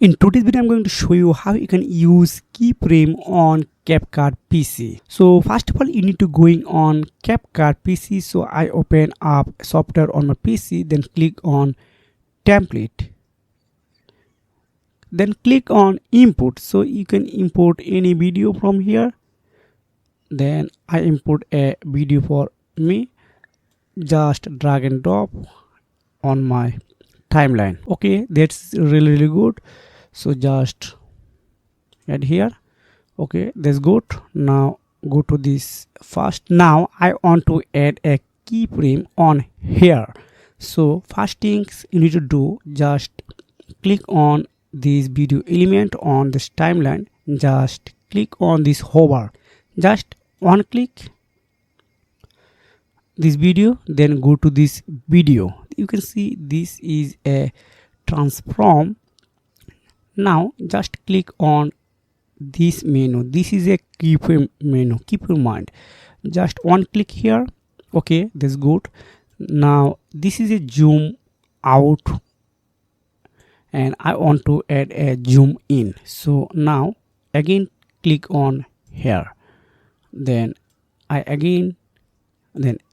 In today's video, I'm going to show you how you can use keyframe on CapCut PC. So first of all, you need to going on CapCut PC. So I open up software on my PC, then click on template. Then click on import. So you can import any video from here. Then I import a video for me. Just drag and drop on my timeline. Okay, that's really good. So just add here. Okay, that's good. Now go to this first. Now I want to add a keyframe on here. So first things you need to do, just click on this video element on this timeline. Just click on this hover. Just one click this video, then go to this video. You can see this is a transform. Now just click on this menu. This is a keyframe menu. Keep in mind, just one click here. Okay, that's good. Now this is a zoom out and I want to add a zoom in. So now again click on here, then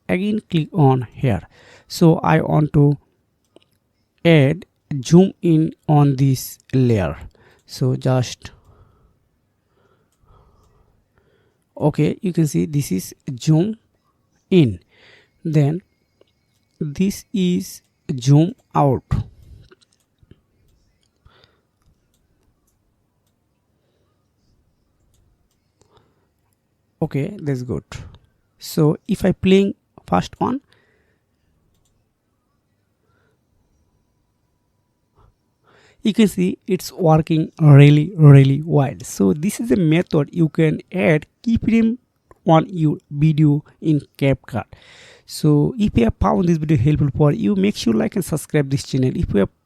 again click on here. So I want to add zoom in on this layer. So just okay, you can see this is zoom in, then this is zoom out. Okay, that's good. So if I playing first one, you can see it's working really well. So this is a method you can add keyframe on your video in CapCut. So if you have found this video helpful for you, make sure like and subscribe this channel. If you have